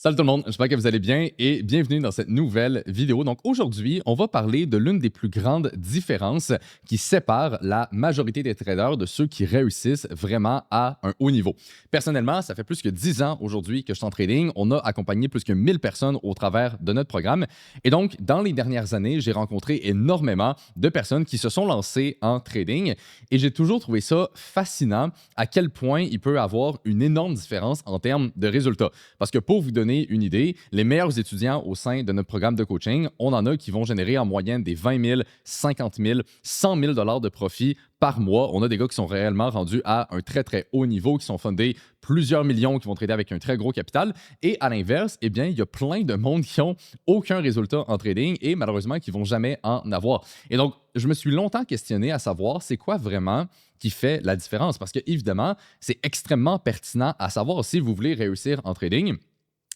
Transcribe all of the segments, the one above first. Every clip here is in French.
Salut tout le monde, j'espère que vous allez bien et bienvenue dans cette nouvelle vidéo. Donc aujourd'hui, on va parler de l'une des plus grandes différences qui séparent la majorité des traders de ceux qui réussissent vraiment à un haut niveau. Personnellement, ça fait plus que 10 ans aujourd'hui que je suis en trading. On a accompagné plus que 1000 personnes au travers de notre programme. Et donc, dans les dernières années, j'ai rencontré énormément de personnes qui se sont lancées en trading et j'ai toujours trouvé ça fascinant à quel point il peut avoir une énorme différence en termes de résultats. Parce que pour vous donner une idée, les meilleurs étudiants au sein de notre programme de coaching, on en a qui vont générer en moyenne des 20 000, 50 000, 100 000 dollars de profit par mois. On a des gars qui sont réellement rendus à un très, très haut niveau, qui sont fundés plusieurs millions, qui vont trader avec un très gros capital. Et à l'inverse, eh bien, il y a plein de monde qui n'ont aucun résultat en trading et malheureusement qui ne vont jamais en avoir. Et donc, je me suis longtemps questionné à savoir c'est quoi vraiment qui fait la différence. Parce que, évidemment, c'est extrêmement pertinent à savoir si vous voulez réussir en trading.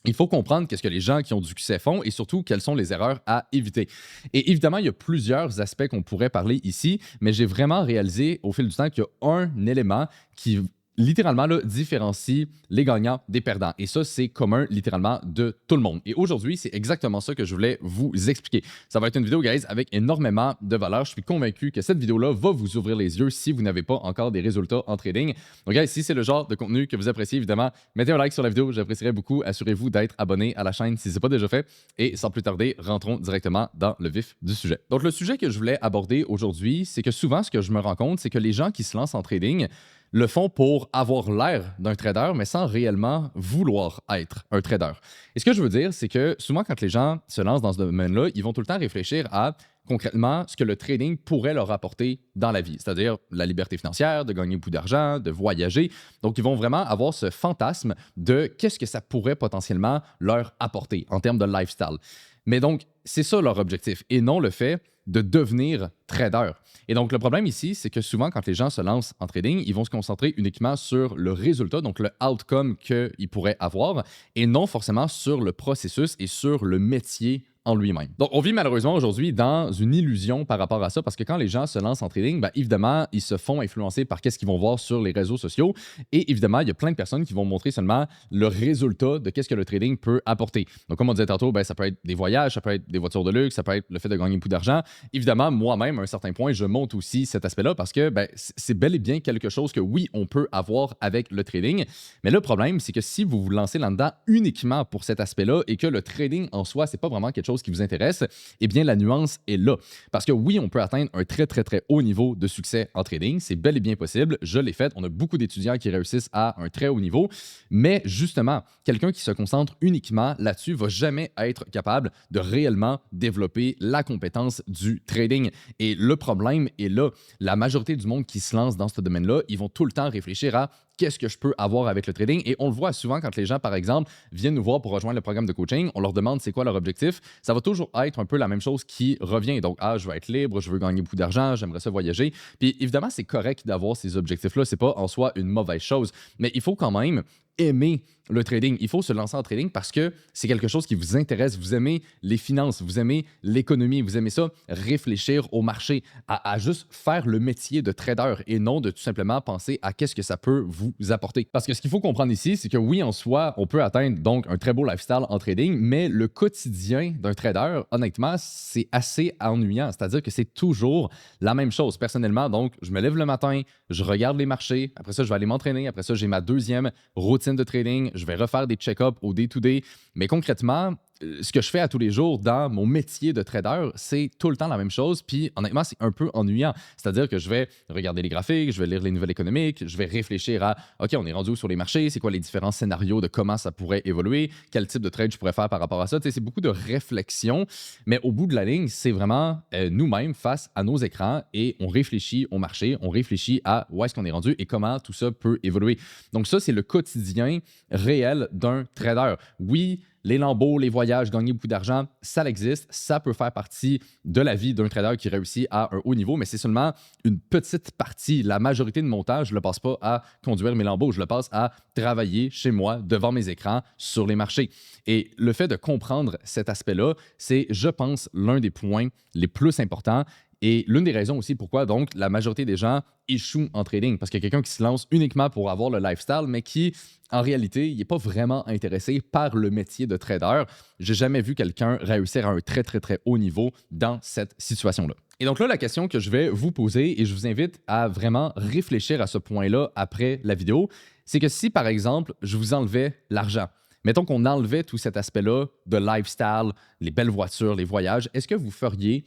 Il faut comprendre qu'est-ce que les gens qui ont du succès font et surtout quelles sont les erreurs à éviter. Et évidemment, il y a plusieurs aspects qu'on pourrait parler ici, mais j'ai vraiment réalisé au fil du temps qu'il y a un élément qui littéralement là, différencie les gagnants des perdants. Et ça, c'est commun littéralement de tout le monde. Et aujourd'hui, c'est exactement ça que je voulais vous expliquer. Ça va être une vidéo, guys, avec énormément de valeur. Je suis convaincu que cette vidéo-là va vous ouvrir les yeux si vous n'avez pas encore des résultats en trading. Donc, guys, si c'est le genre de contenu que vous appréciez, évidemment, mettez un like sur la vidéo. J'apprécierais beaucoup. Assurez-vous d'être abonné à la chaîne si ce n'est pas déjà fait. Et sans plus tarder, rentrons directement dans le vif du sujet. Donc, le sujet que je voulais aborder aujourd'hui, c'est que souvent, ce que je me rends compte, c'est que les gens qui se lancent en trading le font pour avoir l'air d'un trader, mais sans réellement vouloir être un trader. Et ce que je veux dire, c'est que souvent, quand les gens se lancent dans ce domaine-là, ils vont tout le temps réfléchir à concrètement ce que le trading pourrait leur apporter dans la vie, c'est-à-dire la liberté financière, de gagner beaucoup d'argent, de voyager. Donc, ils vont vraiment avoir ce fantasme de qu'est-ce que ça pourrait potentiellement leur apporter en termes de lifestyle. Mais donc, c'est ça leur objectif et non le fait de devenir trader. Et donc, le problème ici, c'est que souvent, quand les gens se lancent en trading, ils vont se concentrer uniquement sur le résultat, donc le outcome qu'ils pourraient avoir, et non forcément sur le processus et sur le métier en lui-même. Donc, on vit malheureusement aujourd'hui dans une illusion par rapport à ça, parce que quand les gens se lancent en trading, bien, évidemment, ils se font influencer par qu'est-ce qu'ils vont voir sur les réseaux sociaux. Et évidemment, il y a plein de personnes qui vont montrer seulement le résultat de qu'est-ce que le trading peut apporter. Donc, comme on disait tantôt, bien, ça peut être des voyages, ça peut être des voitures de luxe, ça peut être le fait de gagner beaucoup d'argent. Évidemment, moi-même, à un certain point, je monte aussi cet aspect-là parce que bien, c'est bel et bien quelque chose que, oui, on peut avoir avec le trading. Mais le problème, c'est que si vous vous lancez là-dedans uniquement pour cet aspect-là et que le trading en soi, c'est pas vraiment quelque chose qui vous intéresse, eh bien, la nuance est là. Parce que oui, on peut atteindre un très, très, très haut niveau de succès en trading. C'est bel et bien possible. Je l'ai fait. On a beaucoup d'étudiants qui réussissent à un très haut niveau. Mais justement, quelqu'un qui se concentre uniquement là-dessus va jamais être capable de réellement développer la compétence du trading. Et le problème est là. La majorité du monde qui se lance dans ce domaine-là, ils vont tout le temps réfléchir à qu'est-ce que je peux avoir avec le trading. Et on le voit souvent quand les gens, par exemple, viennent nous voir pour rejoindre le programme de coaching, on leur demande c'est quoi leur objectif. Ça va toujours être un peu la même chose qui revient. Donc, je veux être libre, je veux gagner beaucoup d'argent, j'aimerais ça voyager. Puis évidemment, c'est correct d'avoir ces objectifs-là. C'est pas en soi une mauvaise chose. Mais il faut quand même aimer le trading. Il faut se lancer en trading parce que c'est quelque chose qui vous intéresse. Vous aimez les finances, vous aimez l'économie, vous aimez ça, réfléchir au marché, à juste faire le métier de trader et non de tout simplement penser à qu'est-ce que ça peut vous apporter. Parce que ce qu'il faut comprendre ici, c'est que oui, en soi, on peut atteindre donc un très beau lifestyle en trading, mais le quotidien d'un trader, honnêtement, c'est assez ennuyant. C'est-à-dire que c'est toujours la même chose. Personnellement, donc, je me lève le matin, je regarde les marchés, après ça, je vais aller m'entraîner, après ça, j'ai ma deuxième routine de trading, je vais refaire des check-ups au day-to-day, mais concrètement, ce que je fais à tous les jours dans mon métier de trader, c'est tout le temps la même chose. Puis honnêtement, c'est un peu ennuyant. C'est-à-dire que je vais regarder les graphiques, je vais lire les nouvelles économiques, je vais réfléchir à OK, on est rendu où sur les marchés, c'est quoi les différents scénarios de comment ça pourrait évoluer, quel type de trade je pourrais faire par rapport à ça. Tu sais, c'est beaucoup de réflexion, mais au bout de la ligne, c'est vraiment nous-mêmes face à nos écrans et on réfléchit au marché, on réfléchit à où est-ce qu'on est rendu et comment tout ça peut évoluer. Donc ça, c'est le quotidien réel d'un trader. Oui, les lambeaux, les voyages, gagner beaucoup d'argent, ça existe, ça peut faire partie de la vie d'un trader qui réussit à un haut niveau, mais c'est seulement une petite partie. La majorité de mon temps, je ne le passe pas à conduire mes lambeaux, je le passe à travailler chez moi, devant mes écrans, sur les marchés. Et le fait de comprendre cet aspect-là, c'est, je pense, l'un des points les plus importants. Et l'une des raisons aussi pourquoi donc la majorité des gens échouent en trading, parce qu'il y a quelqu'un qui se lance uniquement pour avoir le lifestyle, mais qui, en réalité, il n'est pas vraiment intéressé par le métier de trader. J'ai jamais vu quelqu'un réussir à un très, très, très haut niveau dans cette situation-là. Et donc là, la question que je vais vous poser, et je vous invite à vraiment réfléchir à ce point-là après la vidéo, c'est que si, par exemple, je vous enlevais l'argent, mettons qu'on enlevait tout cet aspect-là de lifestyle, les belles voitures, les voyages, est-ce que vous feriez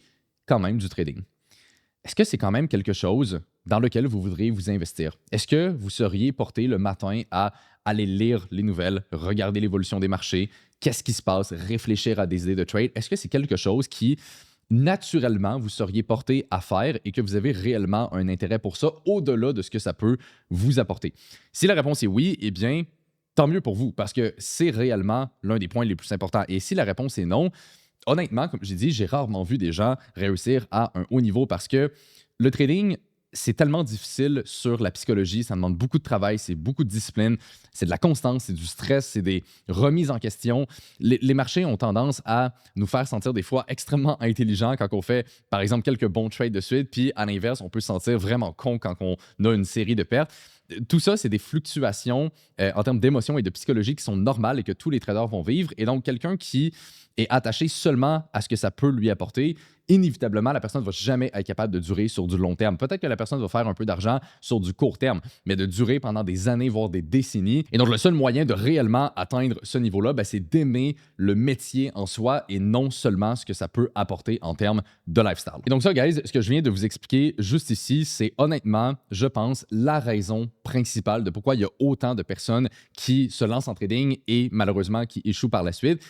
quand même du trading? Est-ce que c'est quand même quelque chose dans lequel vous voudriez vous investir? Est-ce que vous seriez porté le matin à aller lire les nouvelles, regarder l'évolution des marchés, qu'est-ce qui se passe, réfléchir à des idées de trade? Est-ce que c'est quelque chose qui, naturellement, vous seriez porté à faire et que vous avez réellement un intérêt pour ça au-delà de ce que ça peut vous apporter? Si la réponse est oui, eh bien, tant mieux pour vous, parce que c'est réellement l'un des points les plus importants. Et si la réponse est non, honnêtement, comme j'ai dit, j'ai rarement vu des gens réussir à un haut niveau parce que le trading, c'est tellement difficile sur la psychologie, ça demande beaucoup de travail, c'est beaucoup de discipline, c'est de la constance, c'est du stress, c'est des remises en question. Les marchés ont tendance à nous faire sentir des fois extrêmement intelligents quand on fait, par exemple, quelques bons trades de suite, puis à l'inverse, on peut se sentir vraiment con quand on a une série de pertes. Tout ça, c'est des fluctuations en termes d'émotions et de psychologie qui sont normales et que tous les traders vont vivre. Et donc, quelqu'un qui est attaché seulement à ce que ça peut lui apporter, inévitablement, la personne ne va jamais être capable de durer sur du long terme. Peut-être que la personne va faire un peu d'argent sur du court terme, mais de durer pendant des années, voire des décennies. Et donc, le seul moyen de réellement atteindre ce niveau-là, ben, c'est d'aimer le métier en soi et non seulement ce que ça peut apporter en termes de lifestyle. Et donc ça, guys, ce que je viens de vous expliquer juste ici, c'est honnêtement, je pense, la raison principale de pourquoi il y a autant de personnes qui se lancent en trading et malheureusement qui échouent par la suite.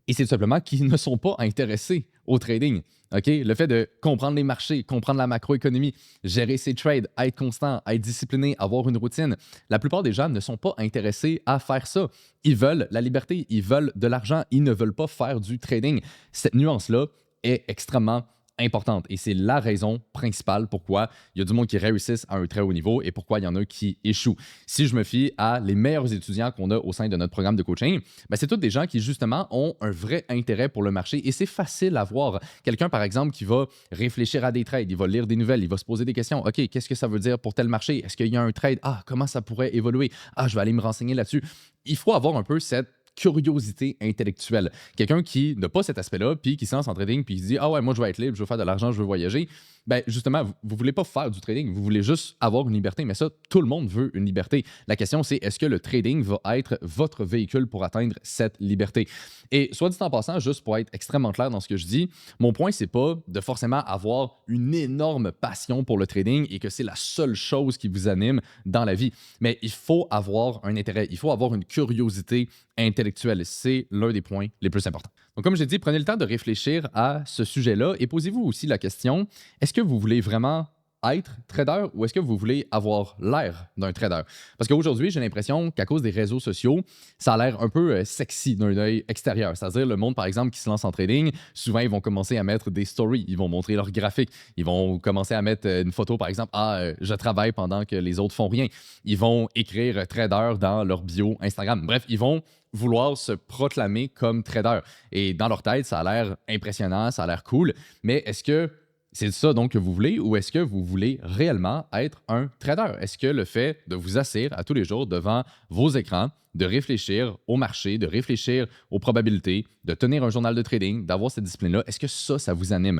Et c'est tout simplement qu'ils ne sont pas intéressés au trading. OK? Le fait de comprendre les marchés, comprendre la macroéconomie, gérer ses trades, être constant, être discipliné, avoir une routine, la plupart des gens ne sont pas intéressés à faire ça. Ils veulent la liberté, ils veulent de l'argent, ils ne veulent pas faire du trading. Cette nuance-là est extrêmement importante et c'est la raison principale pourquoi il y a du monde qui réussissent à un très haut niveau et pourquoi il y en a qui échouent. Si je me fie à les meilleurs étudiants qu'on a au sein de notre programme de coaching, ben c'est tous des gens qui justement ont un vrai intérêt pour le marché et c'est facile à voir. Quelqu'un par exemple qui va réfléchir à des trades, il va lire des nouvelles, il va se poser des questions. OK, qu'est-ce que ça veut dire pour tel marché? Est-ce qu'il y a un trade? Ah, comment ça pourrait évoluer? Ah, je vais aller me renseigner là-dessus. Il faut avoir un peu cette curiosité intellectuelle. Quelqu'un qui n'a pas cet aspect-là, puis qui se lance en trading, puis qui se dit « Ah ouais, moi je veux être libre, je veux faire de l'argent, je veux voyager », ben justement, vous ne voulez pas faire du trading, vous voulez juste avoir une liberté, mais ça, tout le monde veut une liberté. La question, c'est est-ce que le trading va être votre véhicule pour atteindre cette liberté? Et soit dit en passant, juste pour être extrêmement clair dans ce que je dis, mon point, c'est pas de forcément avoir une énorme passion pour le trading et que c'est la seule chose qui vous anime dans la vie. Mais il faut avoir un intérêt, il faut avoir une curiosité intellectuelle. C'est l'un des points les plus importants. Donc, comme j'ai dit, prenez le temps de réfléchir à ce sujet-là et posez-vous aussi la question, est-ce que vous voulez vraiment être trader ou est-ce que vous voulez avoir l'air d'un trader? Parce qu'aujourd'hui, j'ai l'impression qu'à cause des réseaux sociaux, ça a l'air un peu sexy d'un œil extérieur. C'est-à-dire, le monde, par exemple, qui se lance en trading, souvent, ils vont commencer à mettre des stories, ils vont montrer leurs graphiques, ils vont commencer à mettre une photo, par exemple, « Ah, je travaille pendant que les autres font rien ». Ils vont écrire « trader » dans leur bio Instagram. Bref, ils vont vouloir se proclamer comme trader. Et dans leur tête, ça a l'air impressionnant, ça a l'air cool, mais est-ce que c'est ça donc que vous voulez ou est-ce que vous voulez réellement être un trader? Est-ce que le fait de vous asseoir à tous les jours devant vos écrans, de réfléchir au marché, de réfléchir aux probabilités, de tenir un journal de trading, d'avoir cette discipline-là, est-ce que ça vous anime?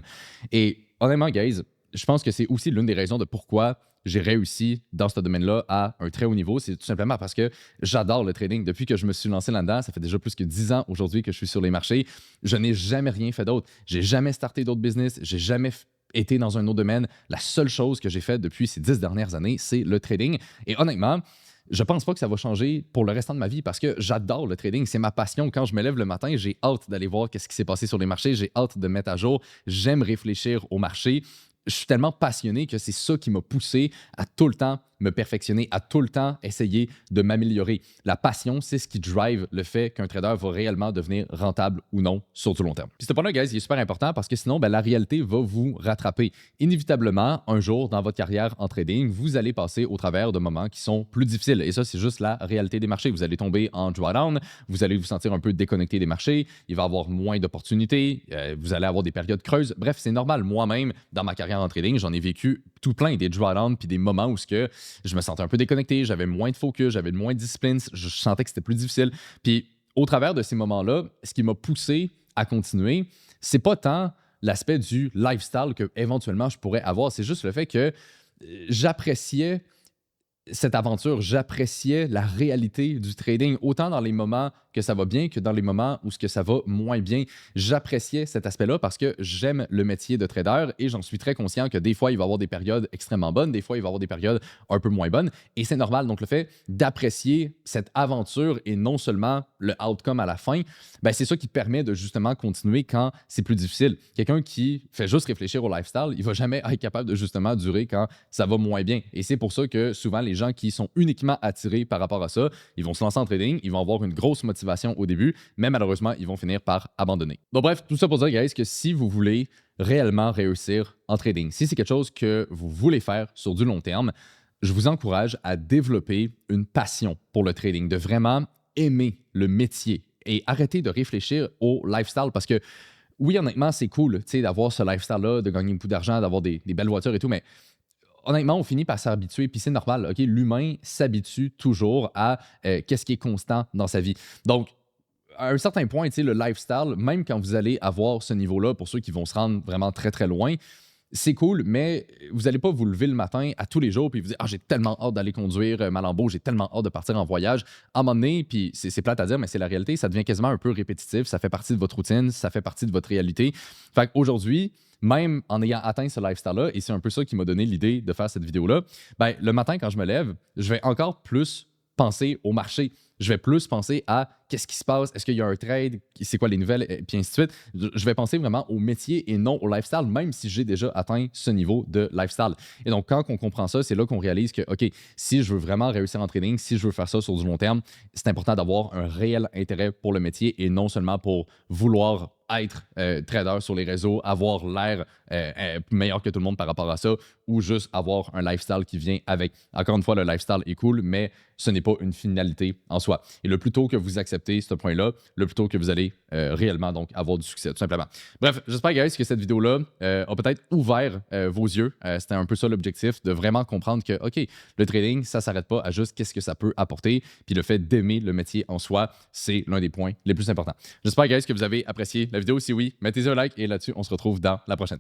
Et honnêtement, guys, je pense que c'est aussi l'une des raisons de pourquoi j'ai réussi dans ce domaine-là à un très haut niveau. C'est tout simplement parce que j'adore le trading. Depuis que je me suis lancé là-dedans, ça fait déjà plus que 10 ans aujourd'hui que je suis sur les marchés. Je n'ai jamais rien fait d'autre. J'ai jamais starté d'autres business. J'ai jamais été dans un autre domaine. La seule chose que j'ai faite depuis ces 10 dernières années, c'est le trading. Et honnêtement, je pense pas que ça va changer pour le restant de ma vie parce que j'adore le trading. C'est ma passion. Quand je me lève le matin, j'ai hâte d'aller voir qu'est-ce qui s'est passé sur les marchés. J'ai hâte de me mettre à jour. J'aime réfléchir au marché. Je suis tellement passionné que c'est ça qui m'a poussé à tout le temps me perfectionner, à tout le temps essayer de m'améliorer. La passion, c'est ce qui drive le fait qu'un trader va réellement devenir rentable ou non sur du long terme. Puis ce point-là, guys, il est super important parce que sinon, la réalité va vous rattraper. Inévitablement, un jour dans votre carrière en trading, vous allez passer au travers de moments qui sont plus difficiles. Et ça, c'est juste la réalité des marchés. Vous allez tomber en drawdown, vous allez vous sentir un peu déconnecté des marchés, il va y avoir moins d'opportunités, vous allez avoir des périodes creuses. Bref, c'est normal. Moi-même, dans ma carrière en trading, j'en ai vécu tout plein, des drawdowns puis des moments où je me sentais un peu déconnecté, j'avais moins de focus, j'avais moins de discipline, je sentais que c'était plus difficile. Puis au travers de ces moments-là, ce qui m'a poussé à continuer, c'est pas tant l'aspect du lifestyle que éventuellement je pourrais avoir, c'est juste le fait que j'appréciais cette aventure, j'appréciais la réalité du trading, autant dans les moments que ça va bien que dans les moments où ce que ça va moins bien. J'appréciais cet aspect-là parce que j'aime le métier de trader et j'en suis très conscient que des fois, il va y avoir des périodes extrêmement bonnes, des fois, il va y avoir des périodes un peu moins bonnes et c'est normal. Donc, le fait d'apprécier cette aventure et non seulement le outcome à la fin, c'est ça qui permet de justement continuer quand c'est plus difficile. Quelqu'un qui fait juste réfléchir au lifestyle, il ne va jamais être capable de justement durer quand ça va moins bien. Et c'est pour ça que souvent, les gens qui sont uniquement attirés par rapport à ça, ils vont se lancer en trading, ils vont avoir une grosse motivation au début, mais malheureusement, ils vont finir par abandonner. Donc bref, tout ça pour dire, guys, que si vous voulez réellement réussir en trading, si c'est quelque chose que vous voulez faire sur du long terme, je vous encourage à développer une passion pour le trading, de vraiment aimer le métier et arrêter de réfléchir au lifestyle parce que oui, honnêtement, c'est cool d'avoir ce lifestyle-là, de gagner beaucoup d'argent, d'avoir des belles voitures et tout, mais honnêtement, on finit par s'habituer, puis c'est normal. OK? L'humain s'habitue toujours à qu'est-ce qui est constant dans sa vie. Donc, à un certain point, le lifestyle, même quand vous allez avoir ce niveau-là, pour ceux qui vont se rendre vraiment très, très loin, c'est cool, mais vous n'allez pas vous lever le matin à tous les jours puis vous dire « Ah, j'ai tellement hâte d'aller conduire ma Lambo, j'ai tellement hâte de partir en voyage. » À un moment donné, puis c'est plate à dire, mais c'est la réalité, ça devient quasiment un peu répétitif, ça fait partie de votre routine, ça fait partie de votre réalité. Fait qu'aujourd'hui, même en ayant atteint ce lifestyle-là, et c'est un peu ça qui m'a donné l'idée de faire cette vidéo-là, le matin, quand je me lève, je vais encore plus penser au marché. Je vais plus penser à qu'est-ce qui se passe, est-ce qu'il y a un trade, c'est quoi les nouvelles, et puis ainsi de suite. Je vais penser vraiment au métier et non au lifestyle, même si j'ai déjà atteint ce niveau de lifestyle. Et donc, quand on comprend ça, c'est là qu'on réalise que, OK, si je veux vraiment réussir en trading, si je veux faire ça sur du long terme, c'est important d'avoir un réel intérêt pour le métier et non seulement pour vouloir être trader sur les réseaux, avoir l'air meilleur que tout le monde par rapport à ça, ou juste avoir un lifestyle qui vient avec. Encore une fois, le lifestyle est cool, mais ce n'est pas une finalité en soi. Et le plus tôt que vous acceptez ce point-là, le plus tôt que vous allez réellement donc avoir du succès, tout simplement. Bref, j'espère, guys, que cette vidéo-là a peut-être ouvert vos yeux. C'était un peu ça l'objectif, de vraiment comprendre que, OK, le trading, ça ne s'arrête pas à juste qu'est-ce que ça peut apporter, puis le fait d'aimer le métier en soi, c'est l'un des points les plus importants. J'espère, guys, que vous avez apprécié la vidéo. Si oui, mettez un like et là-dessus, on se retrouve dans la prochaine.